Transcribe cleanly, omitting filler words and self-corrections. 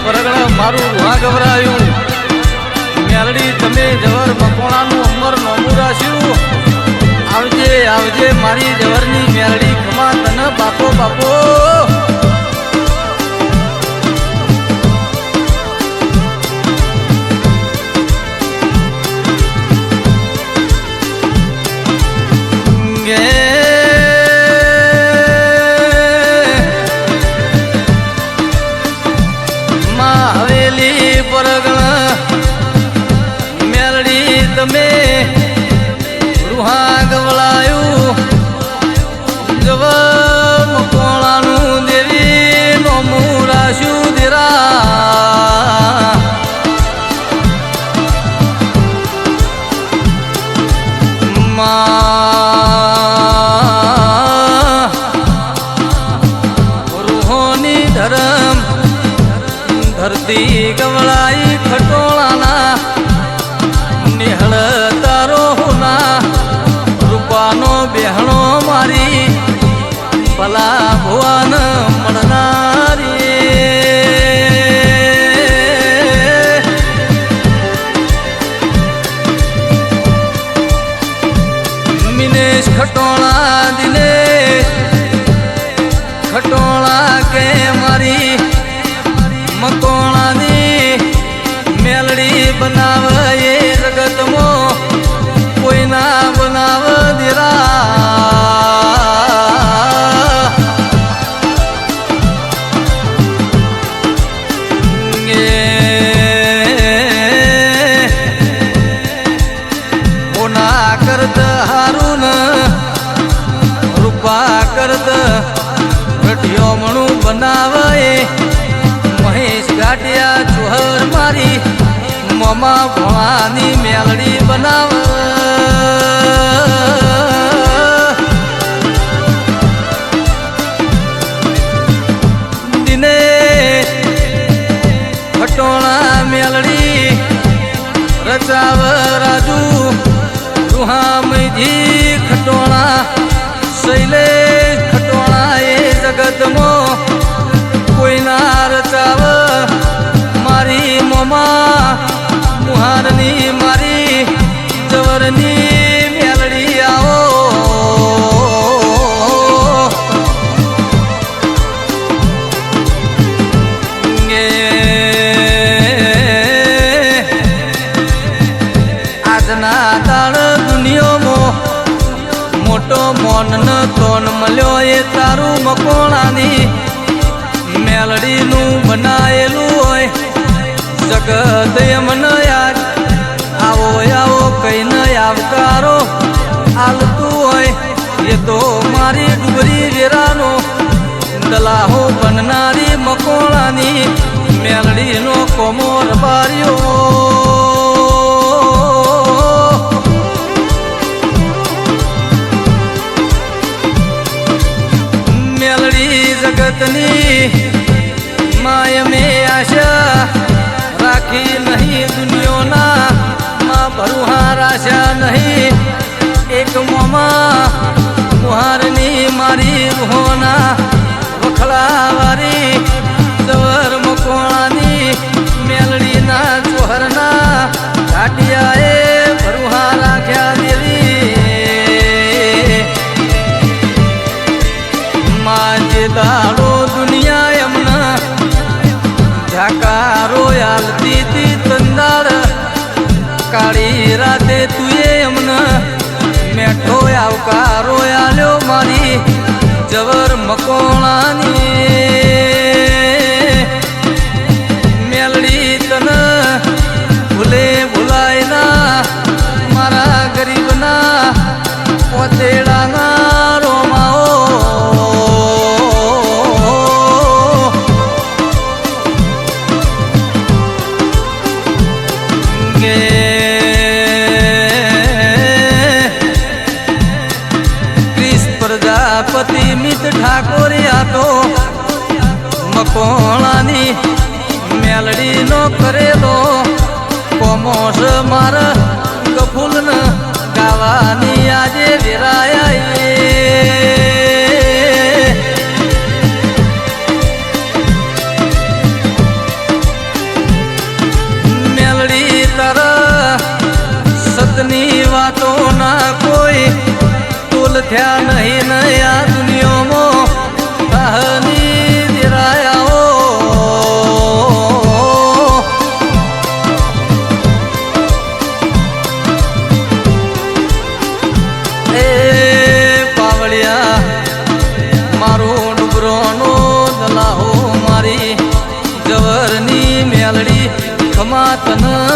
પરગણ મારું રૂહા ગભરાયું મેલડી તમે જવર મકોણાનું અમર નોમું રાખ્યું આવજે આવજે મારી જવરની મેલડી ખમા તને બાપો બાપો તમે રૂહા ગવળાયું જવ મકોણાનું દેવી નોમું રાખ્યું દેરા રૂહોની ધરમ ધરતી ગવળાઈ ખટોળાના નિહળ તારો હોના રૂપાનો બેહણો મારી ભલા ભુવન મળનારી મિનેશ ખટોળા દિનેશ ખટોળા કે મારી મકોણાની મેલડી બનાવે જગતમો કોઈ ના બનાવ દેરા ઓના કરત હારું ન રૂપા કરત રટિયો મણું બનાવે મહેશ ગાટિયા ચુહર મારી મમા ભવાની મેલડી બનાવ દિને ખટોળા મેલડી રચાવ રાજુ રૂહા મૈધી ખટોળા શૈલેષ ખટોળા એ જગતમાં કોઈ ના રચાવ મારી મમા મુહારની મારી જવરની મેલડી આવો આજના દાળ દુનિયામાં મોટો મોન ન તોન મળ્યો એ તારું મકોણાની મેલડીનું બનાયેલું હોય જગત એમન યાદ આવો આવો કઈને આવકારો આલતું હોય એ તો મારી ડુબરી વેરાનો દલાહો બનનારી મકોણાની મેલડીનો કોમો રબાર્યો મેલડી જગતની માય મે આશા રાખી નહીં દુનિયોના માં ભરુહા રાશા નહીં એક મોમાં મુહારની મારી રૂહોના વખલાવારી જવર મકોણાની મેલડીના ચોહરના ઘાટિયાએ ભરુહા રાખ્યા દેવી માં જે દાડો દુનિયા એમના ઝાકારો આલતી તી તંદાળ કાળી રાતે તુએ એમને મેઠો આવકારો આલ્યો મારી જવર મકોણાની મેલડી તને ભૂલે ભૂલાય ના મારા ગરીબના પોતેડાના રોમાઓ પ્રજાપતિ મિત ઠાકોરિયા તો મકોણાની મેલડીનો કરેલો કોમોસ માર ગફુલન ગાવાની આજે વિરાયા તને